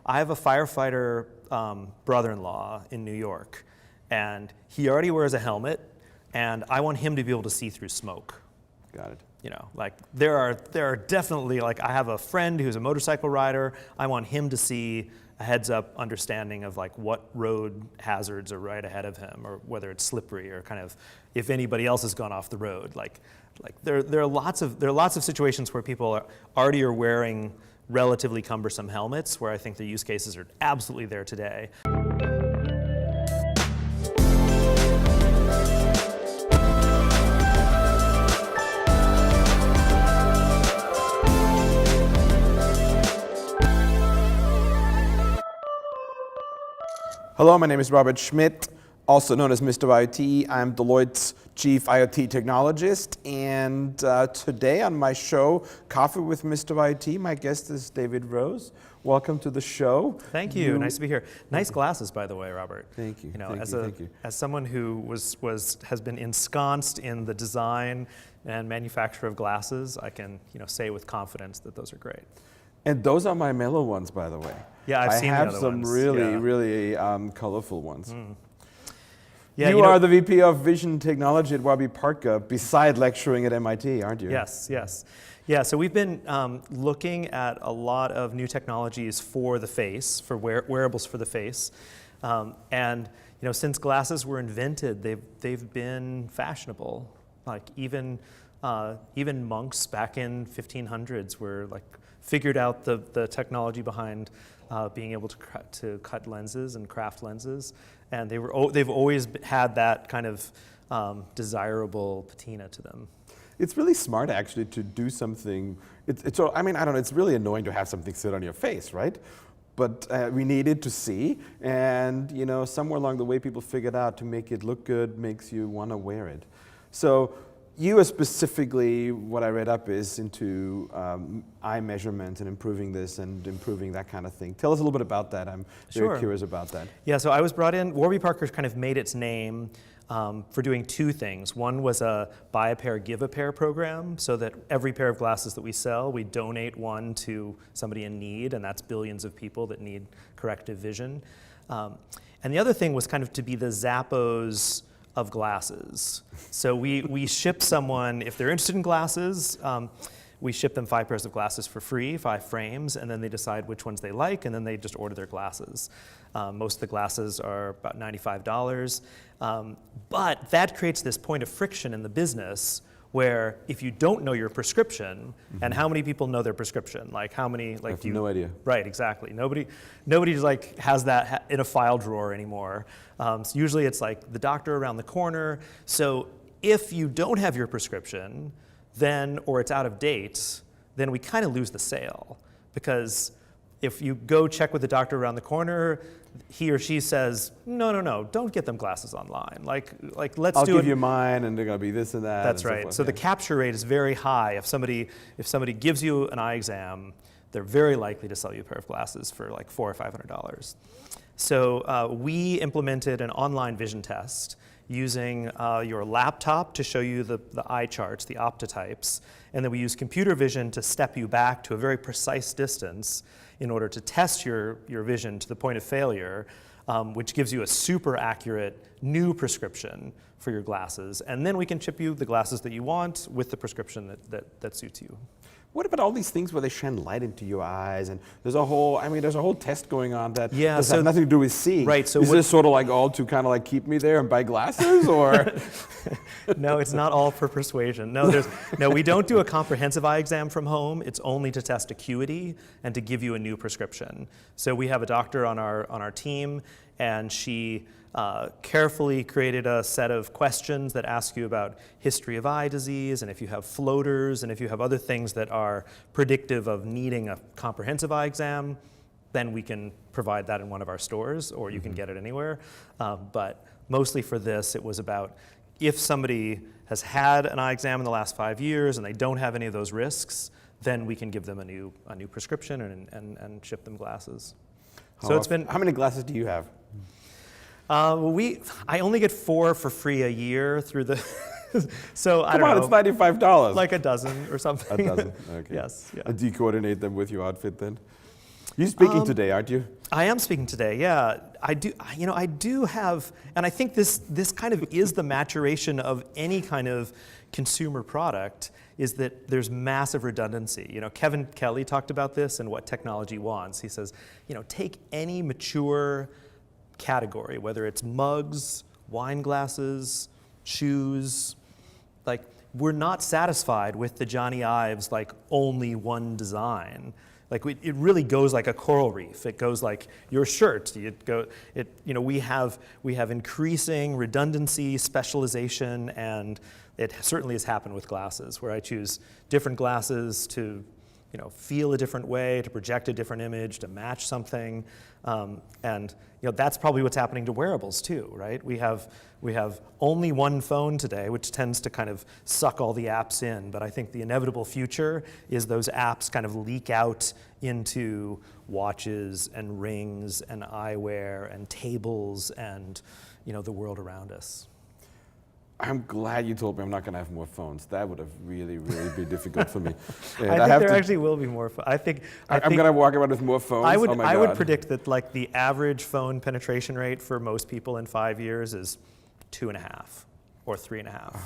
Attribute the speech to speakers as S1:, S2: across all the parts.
S1: I have a firefighter brother-in-law in New York, and he already wears a helmet, and I want him to be able to see through smoke.
S2: Got it.
S1: You know, like there are definitely, like I have a friend who's a motorcycle rider. I want him to see a heads-up understanding of like what road hazards are right ahead of him, or whether it's slippery, or kind of if anybody else has gone off the road. Like there are lots of situations where people already are wearing relatively cumbersome helmets, where I think the use cases are absolutely there today.
S2: Hello, my name is Robert Schmidt, also known as Mr. IoT. I'm Deloitte's Chief IoT Technologist, and today on my show, Coffee with Mr. IoT, my guest is David Rose. Welcome to the show.
S1: Thank you. Nice to be here. Nice glasses, by the way, Robert.
S2: Thank you.
S1: You know,
S2: Thank you.
S1: as someone who has been ensconced in the design and manufacture of glasses, I can say with confidence that those are great.
S2: And those are my mellow ones, by the way.
S1: Yeah, I've seen the other ones.
S2: I have some really colorful ones.
S1: Mm. Yeah,
S2: you are the VP of Vision Technology at Warby Parker, beside lecturing at MIT, aren't you?
S1: Yes. Yeah, so we've been looking at a lot of new technologies for the face, for wearables for the face. And since glasses were invented, they've been fashionable. Like even monks back in 1500s were like figured out the technology behind being able to cut lenses and craft lenses, and they've always had that kind of desirable patina to them.
S2: It's really smart actually to do something. I don't know. It's really annoying to have something sit on your face, right? But we needed to see, and somewhere along the way, people figured out to make it look good makes you want to wear it. So. You are specifically, what I read up, is into eye measurement and improving this and improving that kind of thing. Tell us a little bit about that. I'm very curious about that.
S1: Yeah, so I was brought in. Warby Parker kind of made its name for doing two things. One was a buy a pair, give a pair program, so that every pair of glasses that we sell, we donate one to somebody in need, and that's billions of people that need corrective vision. And the other thing was kind of to be the Zappos of glasses. So we ship someone, if they're interested in glasses, we ship them 5 pairs of glasses for free, 5 frames, and then they decide which ones they like, and then they just order their glasses. Most of the glasses are about $95, but that creates this point of friction in the business where if you don't know your prescription, and how many people know their prescription? Like how many, like
S2: I have no idea.
S1: Right, exactly. Nobody like has that in a file drawer anymore. So usually it's like the doctor around the corner. So if you don't have your prescription, or it's out of date, then we kind of lose the sale. Because if you go check with the doctor around the corner, he or she says, no, don't get them glasses online. Like let's
S2: I'll
S1: do it.
S2: I'll give you mine, and they're gonna be this and that.
S1: That's
S2: and
S1: right.
S2: So forth,
S1: so the capture rate is very high. If somebody gives you an eye exam, they're very likely to sell you a pair of glasses for like $400 or $500. So we implemented an online vision test using your laptop to show you the eye charts, the optotypes, and then we use computer vision to step you back to a very precise distance in order to test your vision to the point of failure, which gives you a super accurate new prescription for your glasses. And then we can ship you the glasses that you want with the prescription that suits you.
S2: What about all these things where they shine light into your eyes, and there's a whole test going on that does have nothing to do with seeing.
S1: Right. So
S2: is this sort of like all to kind of like keep me there and buy glasses, or?
S1: No, it's not all for persuasion. No, we don't do a comprehensive eye exam from home. It's only to test acuity and to give you a new prescription. So we have a doctor on our team, and she carefully created a set of questions that ask you about history of eye disease, and if you have floaters, and if you have other things that are predictive of needing a comprehensive eye exam, then we can provide that in one of our stores, or you can get it anywhere. But mostly for this, it was about if somebody has had an eye exam in the last 5 years and they don't have any of those risks, then we can give them a new prescription and ship them glasses.
S2: How many glasses do you have?
S1: I only get 4 for free a year through the. So I don't know.
S2: Come on, it's $95.
S1: Like a dozen or something.
S2: A dozen. Okay.
S1: Yes. Yeah.
S2: Do you coordinate them with your outfit then? You're speaking today, aren't you?
S1: I am speaking today, yeah. I do have, and I think this kind of is the maturation of any kind of consumer product, is that there's massive redundancy. Kevin Kelly talked about this and what technology wants. He says, take any mature category, whether it's mugs, wine glasses, shoes, like we're not satisfied with the Johnny Ives like only one design. Like it really goes like a coral reef. It goes like your shirt. We have increasing redundancy, specialization, and it certainly has happened with glasses, where I choose different glasses to, feel a different way, to project a different image, to match something, and that's probably what's happening to wearables too, right? We have only one phone today, which tends to kind of suck all the apps in. But I think the inevitable future is those apps kind of leak out into watches and rings and eyewear and tables and the world around us.
S2: I'm glad you told me I'm not going to have more phones. That would have really, really been difficult for me. And
S1: I think there actually will be more. I'm
S2: going to walk around with more phones.
S1: I would,
S2: oh my
S1: I
S2: God.
S1: would predict that like the average phone penetration rate for most people in 5 years is 2.5 or 3.5.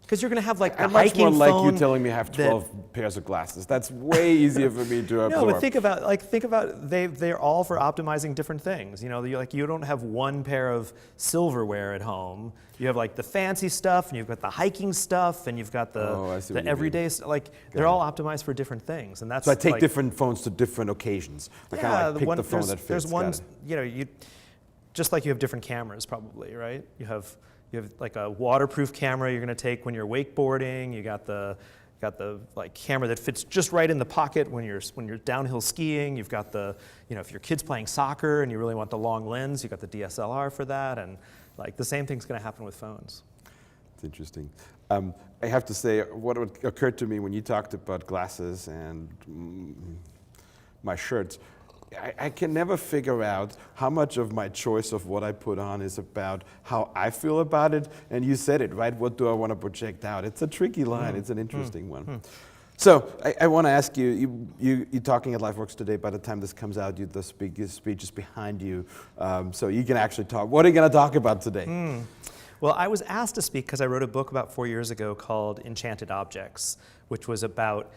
S1: Because you're going to have like the
S2: I'm much
S1: hiking
S2: more
S1: phone.
S2: like you telling me I have 12 pairs of glasses. That's way easier for me to absorb.
S1: No, but think about they're all for optimizing different things. You don't have one pair of silverware at home. You have like the fancy stuff, and you've got the hiking stuff, and you've got the everyday stuff. Like they're all optimized for different things, and that's.
S2: So I take different phones to different occasions. I kind of pick the phone that fits.
S1: There's one, just like you have different cameras, probably, right? You have like a waterproof camera you're going to take when you're wakeboarding. You got the like camera that fits just right in the pocket when you're downhill skiing. You've got the if your kid's playing soccer and you really want the long lens, you got the DSLR for that, and like the same thing's going to happen with phones.
S2: It's interesting. I have to say, what occurred to me when you talked about glasses and my shirts, I can never figure out how much of my choice of what I put on is about how I feel about it. And you said it, right? What do I want to project out? It's a tricky line. It's an interesting one. So I want to ask you, you're talking at LifeWorks Today. By the time this comes out, the speech is behind you. So you can actually talk. What are you going to talk about today?
S1: Well, I was asked to speak because I wrote a book about 4 years ago called Enchanted Objects, which was about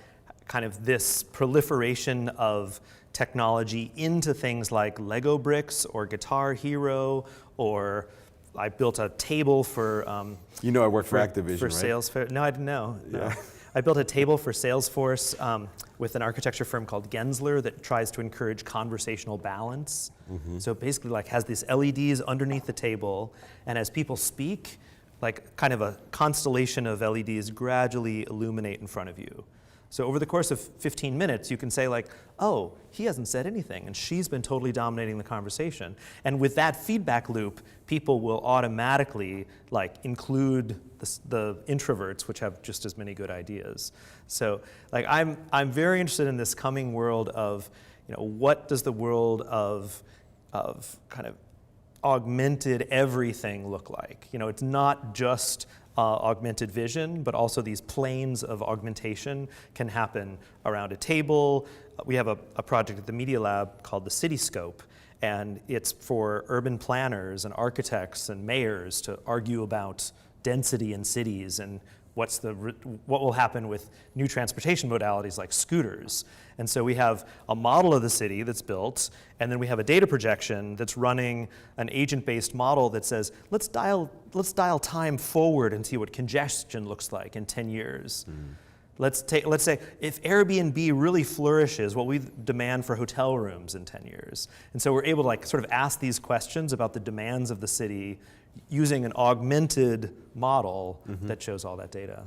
S1: kind of this proliferation of technology into things like Lego bricks or Guitar Hero, or I built a table for
S2: I work for Activision,
S1: for
S2: right?
S1: Salesforce. No, I didn't know. No.
S2: Yeah.
S1: I built a table for Salesforce with an architecture firm called Gensler that tries to encourage conversational balance. So it basically like has these LEDs underneath the table, and as people speak, like kind of a constellation of LEDs gradually illuminate in front of you. So over the course of 15 minutes, you can say like, oh, he hasn't said anything, and she's been totally dominating the conversation. And with that feedback loop, people will automatically like include the introverts, which have just as many good ideas. So like I'm very interested in this coming world of, what does the world of kind of augmented everything look like? It's not just augmented vision, but also these planes of augmentation can happen around a table. We have a project at the Media Lab called the Cityscope, and it's for urban planners and architects and mayors to argue about density in cities and what will happen with new transportation modalities like scooters. And so we have a model of the city that's built, and then we have a data projection that's running an agent-based model that says, let's dial time forward and see what congestion looks like in 10 years. Let's say if Airbnb really flourishes, what we demand for hotel rooms in 10 years. And so we're able to like sort of ask these questions about the demands of the city using an augmented model that shows all that data.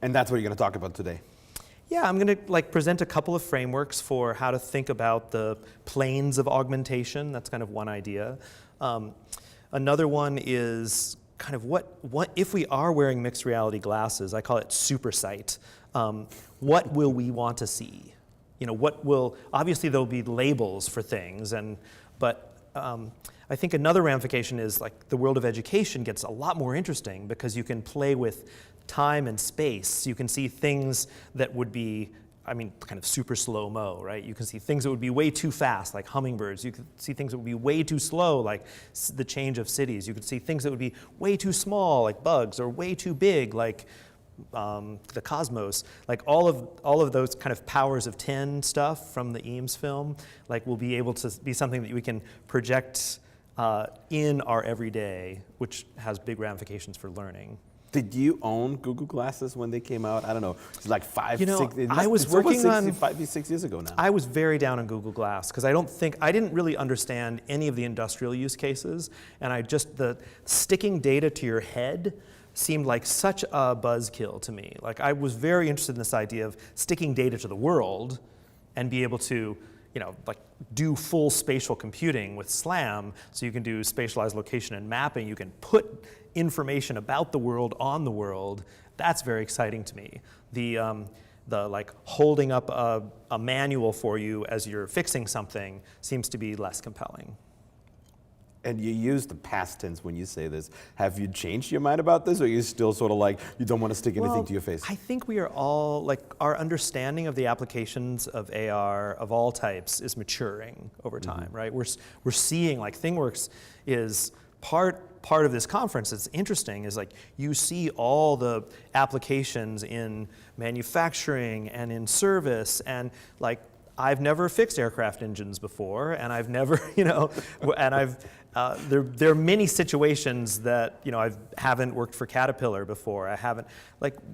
S2: And that's what you're going to talk about today.
S1: Yeah, I'm going to present a couple of frameworks for how to think about the planes of augmentation. That's kind of one idea. Another one is kind of what if we are wearing mixed reality glasses, I call it super sight, what will we want to see? Obviously there'll be labels for things, but I think another ramification is like the world of education gets a lot more interesting because you can play with time and space. You can see things that would be I mean, kind of super slow-mo, right? You can see things that would be way too fast, like hummingbirds. You could see things that would be way too slow, like the change of cities. You could see things that would be way too small, like bugs, or way too big, like the cosmos. Like all of those kind of powers of 10 stuff from the Eames film, like will be able to be something that we can project in our everyday, which has big ramifications for learning.
S2: Did you own Google Glasses when they came out? I don't know. It's like 5, 6.
S1: I was working on
S2: 5-6 years ago now.
S1: I was very down on Google Glass because I didn't really understand any of the industrial use cases, and the sticking data to your head seemed like such a buzzkill to me. Like I was very interested in this idea of sticking data to the world and be able to, like do full spatial computing with SLAM, so you can do spatialized location and mapping. You can put information about the world on the world. That's very exciting to me. The like holding up a manual for you as you're fixing something seems to be less compelling.
S2: And you use the past tense when you say this. Have you changed your mind about this, or are you still sort of like, you don't want to stick anything to your face?
S1: I think we are all, like, our understanding of the applications of AR of all types is maturing over time, right? We're seeing, like, ThingWorks is part of this conference that's interesting is, like, you see all the applications in manufacturing and in service, and, like, I've never fixed aircraft engines before, and I've never, and there are many situations that, I haven't worked for Caterpillar before.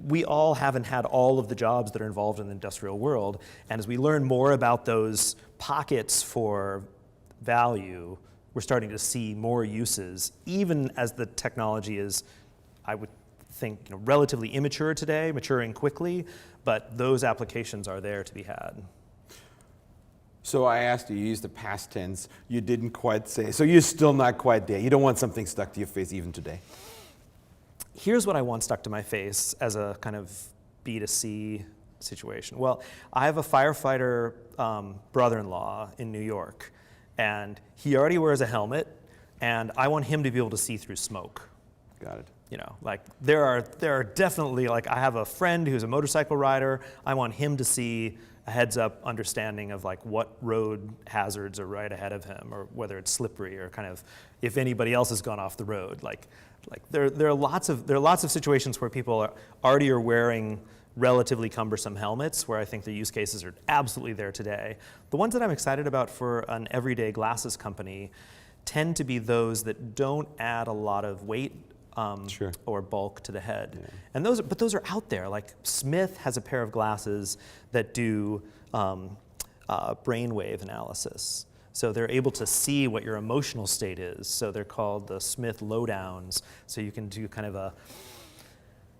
S1: We all haven't had all of the jobs that are involved in the industrial world, and as we learn more about those pockets for value, we're starting to see more uses, even as the technology is, I would think, relatively immature today, maturing quickly, but those applications are there to be had.
S2: So I asked you used the past tense. You didn't quite say. So you're still not quite there. You don't want something stuck to your face even today.
S1: Here's what I want stuck to my face as a kind of B2C situation. Well, I have a firefighter brother-in-law in New York, and he already wears a helmet, and I want him to be able to see through smoke.
S2: Got it.
S1: There are definitely, like, I have a friend who's a motorcycle rider. I want him to see a heads-up understanding of, like, what road hazards are right ahead of him, or whether it's slippery, or kind of if anybody else has gone off the road. There are lots of situations where people already are wearing relatively cumbersome helmets, where I think the use cases are absolutely there today. The ones that I'm excited about for an everyday glasses company tend to be those that don't add a lot of weight or bulk to the head. Yeah. And those are out there. Like Smith has a pair of glasses that do brainwave analysis. So they're able to see what your emotional state is. So they're called the Smith lowdowns. So you can do kind of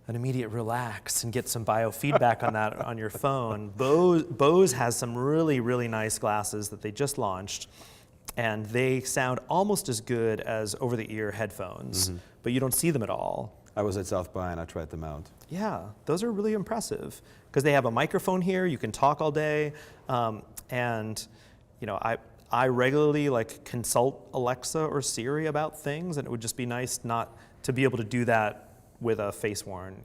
S1: an immediate relax and get some biofeedback on that on your phone. Bose has some really, really nice glasses that they just launched, and they sound almost as good as over-the-ear headphones, but you don't see them at all.
S2: I was at South by and I tried them out.
S1: Yeah, those are really impressive because they have a microphone here. You can talk all day, and I regularly consult Alexa or Siri about things, and it would just be nice not to be able to do that with a face-worn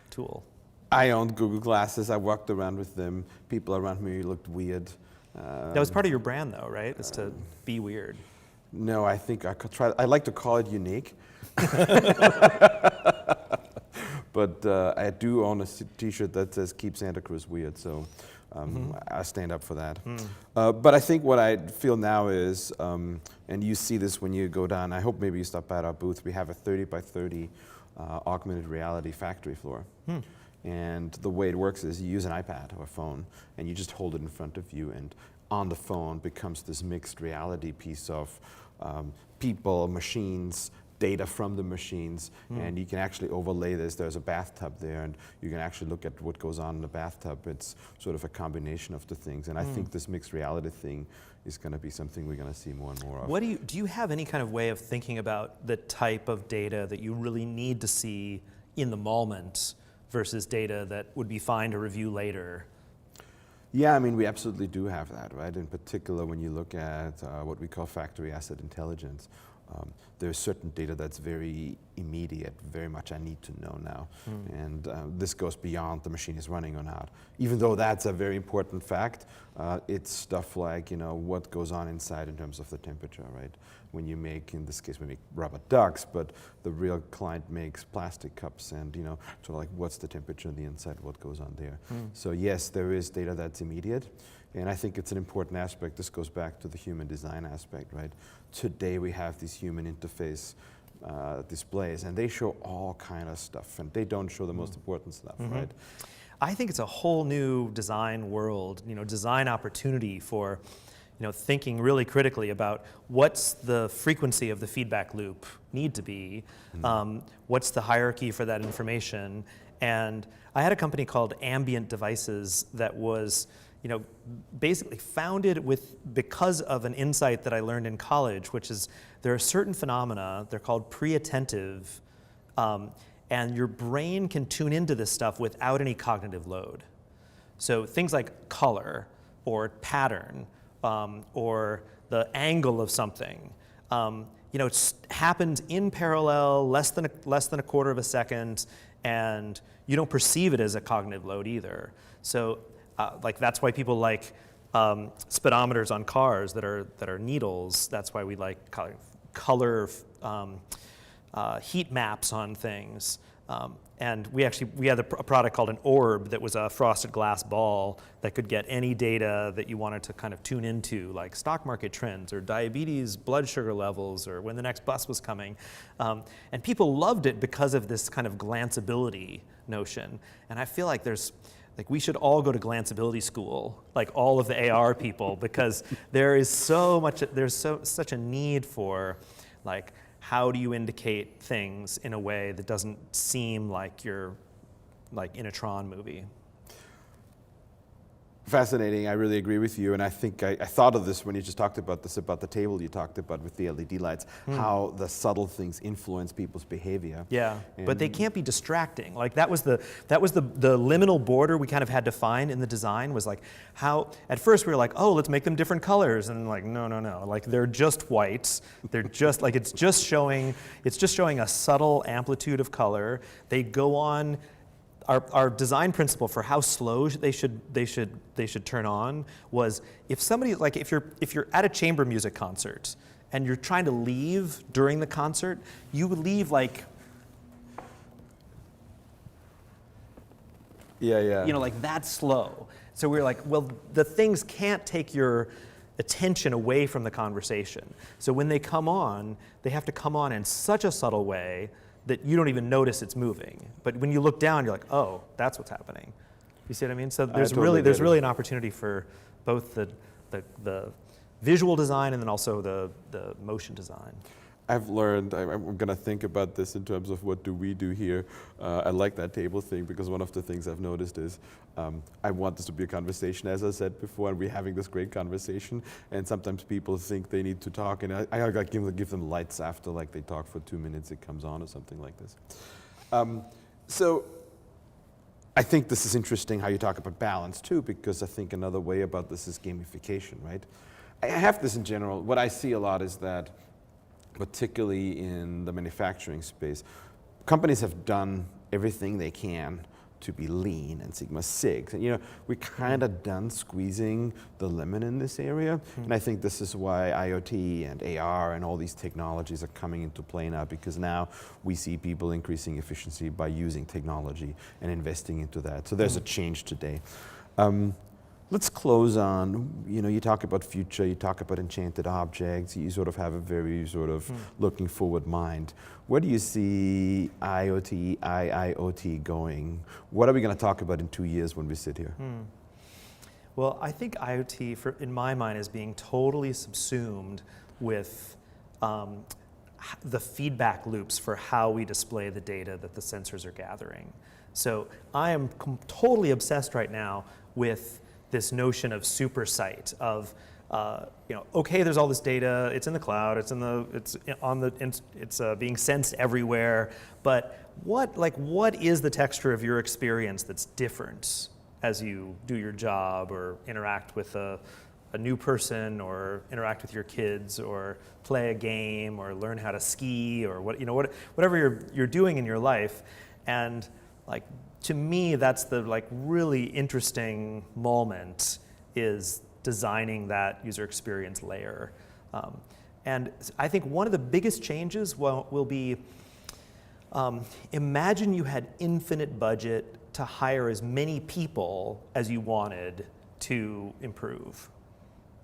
S1: tool.
S2: I owned Google Glasses. I walked around with them. People around me looked weird.
S1: That was part of your brand, though, right? Is to be weird.
S2: No, I think I could try. I like to call it unique. But I do own a T-shirt that says "Keep Santa Cruz Weird," so I stand up for that. But I think what I feel now is, and you see this when you go down. I hope maybe you stop by at our booth. We have a 30 by 30 augmented reality factory floor. And the way it works is you use an iPad or a phone, and you just hold it in front of you, and on the phone becomes this mixed reality piece of people, machines, data from the machines, and you can actually overlay this. There's a bathtub there, and you can actually look at what goes on in the bathtub. It's sort of a combination of the things, and I think this mixed reality thing is going to be something we're going to see more and more of.
S1: Do you have any kind of way of thinking about the type of data that you really need to see in the moment versus data that would be fine to review later?
S2: Yeah, I mean, we absolutely do have that, right? In particular, when you look at what we call factory asset intelligence, There's certain data that's very immediate, very much I need to know now. And this goes beyond the machine is running or not. Even though that's a very important fact, it's stuff like, what goes on inside in terms of the temperature, right? When you make, in this case, we make rubber ducks, but the real client makes plastic cups and, sort of like what's the temperature on the inside, what goes on there. So yes, there is data that's immediate. And I think it's an important aspect. This goes back to the human design aspect, right? Today we have these human interface displays, and they show all kind of stuff, and they don't show the most important stuff, right?
S1: I think it's a whole new design world, design opportunity for, thinking really critically about what's the frequency of the feedback loop need to be, what's the hierarchy for that information. And I had a company called Ambient Devices that was basically founded because of an insight that I learned in college, which is there are certain phenomena, they're called pre-attentive, and your brain can tune into this stuff without any cognitive load. So things like color or pattern or the angle of something, it happens in parallel, less than a quarter of a second, and you don't perceive it as a cognitive load either. So that's why people like speedometers on cars that are needles. That's why we like color heat maps on things. And we had a product called an orb that was a frosted glass ball that could get any data that you wanted to kind of tune into, like stock market trends or diabetes blood sugar levels or when the next bus was coming. And people loved it because of this kind of glanceability notion. And I feel like we should all go to glanceability school, like all of the AR people, because there's such a need for, like, how do you indicate things in a way that doesn't seem like you're, like, in a Tron movie?
S2: Fascinating. I really agree with you. And I think I thought of this when you just talked about this, about the table you talked about with the LED lights, how the subtle things influence people's behavior.
S1: Yeah, but they can't be distracting. Like that was the liminal border we kind of had to find in the design, was like how, at first we were like, oh, let's make them different colors. And like, no. Like they're just white. They're just like, it's just showing a subtle amplitude of color. They go on. Our design principle for how slow they should turn on was, if somebody, like if you're at a chamber music concert and you're trying to leave during the concert, you would leave like like that slow. So we were like, well, the things can't take your attention away from the conversation. So when they come on, they have to come on in such a subtle way that you don't even notice it's moving. But when you look down, you're like, oh, that's what's happening. You see what I mean? So there's really an opportunity for both the visual design and then also the motion design.
S2: I've learned, I'm going to think about this in terms of what do we do here. I like that table thing, because one of the things I've noticed is I want this to be a conversation, as I said before, and we're having this great conversation, and sometimes people think they need to talk, and I gotta give them lights after, like they talk for 2 minutes, it comes on or something like this. So I think this is interesting how you talk about balance too, because I think another way about this is gamification, right? I have this in general. What I see a lot is that, particularly in the manufacturing space, companies have done everything they can to be lean and Sigma Six. And we're kind of done squeezing the lemon in this area. And I think this is why IoT and AR and all these technologies are coming into play now, because now we see people increasing efficiency by using technology and investing into that. So there's a change today. Let's close on, you talk about future, you talk about enchanted objects, you sort of have a very sort of looking forward mind. Where do you see IoT, IIoT going? What are we going to talk about in 2 years when we sit here?
S1: Well, I think IoT, in my mind, is being totally subsumed with the feedback loops for how we display the data that the sensors are gathering. So I am totally obsessed right now with this notion of super sight of, okay, there's all this data, it's in the cloud, it's being sensed everywhere, but what is the texture of your experience that's different as you do your job or interact with a a new person or interact with your kids or play a game or learn how to ski or whatever you're doing in your life. And like, to me, that's the like really interesting moment, is designing that user experience layer. And I think one of the biggest changes will be, imagine you had infinite budget to hire as many people as you wanted to improve.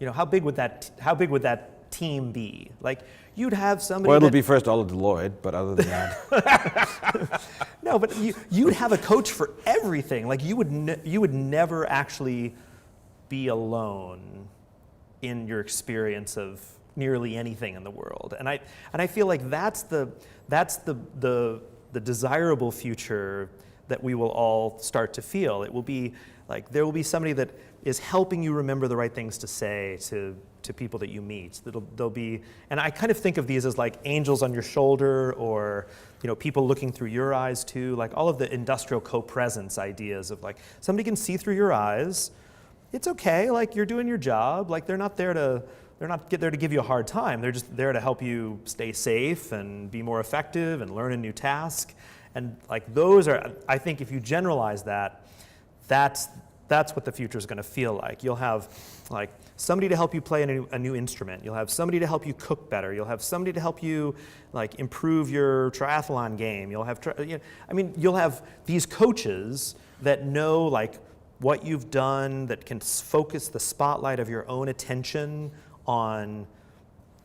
S1: How big would that team be? Like, you'd have somebody.
S2: Well, it'll be first all of Deloitte, but other than that.
S1: No, but you'd have a coach for everything. Like, you would never actually be alone in your experience of nearly anything in the world. And I feel like that's the desirable future that we will all start to feel. It will be like, there will be somebody that is helping you remember the right things to say to people that you meet. There'll be, and I kind of think of these as like angels on your shoulder, or people looking through your eyes too, like all of the industrial co-presence ideas of like, somebody can see through your eyes. It's okay, like, you're doing your job. Like, they're not there to give you a hard time. They're just there to help you stay safe and be more effective and learn a new task. And like, those are, I think if you generalize that, that's what the future is going to feel like. You'll have like somebody to help you play a new instrument. You'll have somebody to help you cook better. You'll have somebody to help you like improve your triathlon game. You'll have, you'll have these coaches that know like what you've done, that can focus the spotlight of your own attention on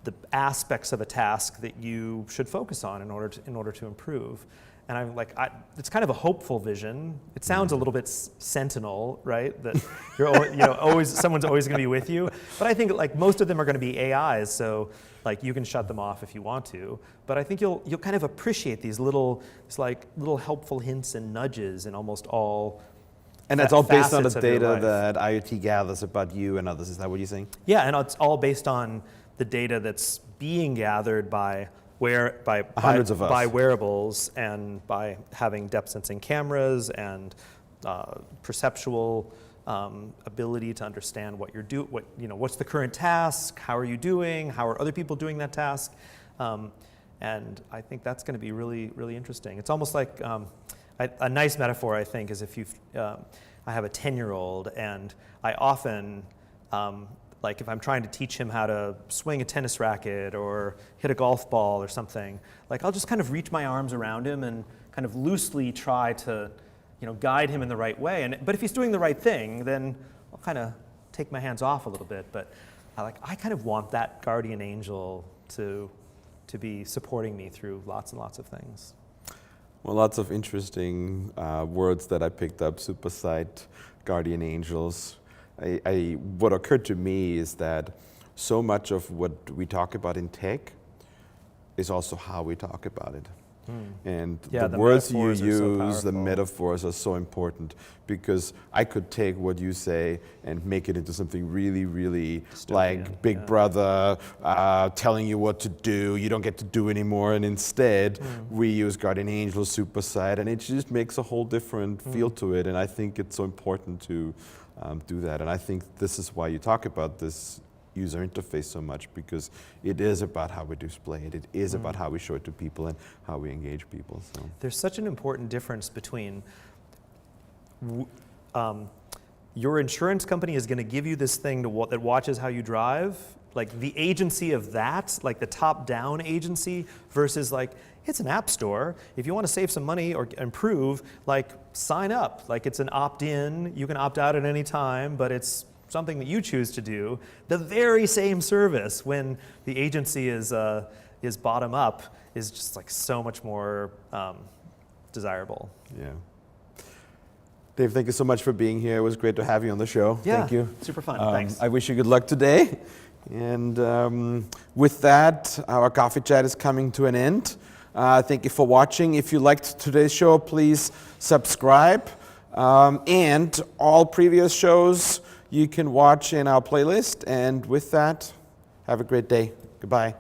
S1: the aspects of a task that you should focus on in order to improve. And I'm like, it's kind of a hopeful vision. It sounds a little bit Sentinel, right? That you're always someone's always going to be with you. But I think like most of them are going to be AIs, so like you can shut them off if you want to. But I think you'll kind of appreciate these little helpful hints and nudges in almost all.
S2: And that's all based on the data that IoT gathers about you and others. Is that what you're saying?
S1: Yeah, and it's all based on the data that's being gathered by
S2: hundreds of us,
S1: by wearables, and by having depth sensing cameras and perceptual ability to understand what you're doing. What's the current task? How are you doing? How are other people doing that task? And I think that's going to be really, really interesting. It's almost like a nice metaphor, I think, is if I have a 10-year-old, and I often, like if I'm trying to teach him how to swing a tennis racket or hit a golf ball or something, like I'll just kind of reach my arms around him and kind of loosely try to, guide him in the right way. But if he's doing the right thing, then I'll kind of take my hands off a little bit. But I kind of want that guardian angel to be supporting me through lots and lots of things.
S2: Well, lots of interesting words that I picked up: supersight, guardian angels. What occurred to me is that so much of what we talk about in tech is also how we talk about it. And the words you use, the metaphors are so important, because I could take what you say and make it into something really, really like Big Brother telling you what to do. You don't get to do anymore. And instead, we use guardian angel, supersight, and it just makes a whole different feel to it. And I think it's so important to do that. And I think this is why you talk about this user interface so much, because it is about how we display it. It is about how we show it to people and how we engage people. So
S1: there's such an important difference between your insurance company is going to give you this thing that watches how you drive, like the agency of that, like the top-down agency, versus like, it's an app store. If you want to save some money or improve, like sign up. Like it's an opt-in. You can opt out at any time, but it's something that you choose to do. The very same service, when the agency is bottom up, is just like so much more desirable.
S2: Yeah. Dave, thank you so much for being here. It was great to have you on the show.
S1: Yeah,
S2: thank you.
S1: Super fun. Thanks.
S2: I wish you good luck today. And with that, our coffee chat is coming to an end. Thank you for watching. If you liked today's show, please subscribe. And all previous shows you can watch in our playlist. And with that, have a great day. Goodbye.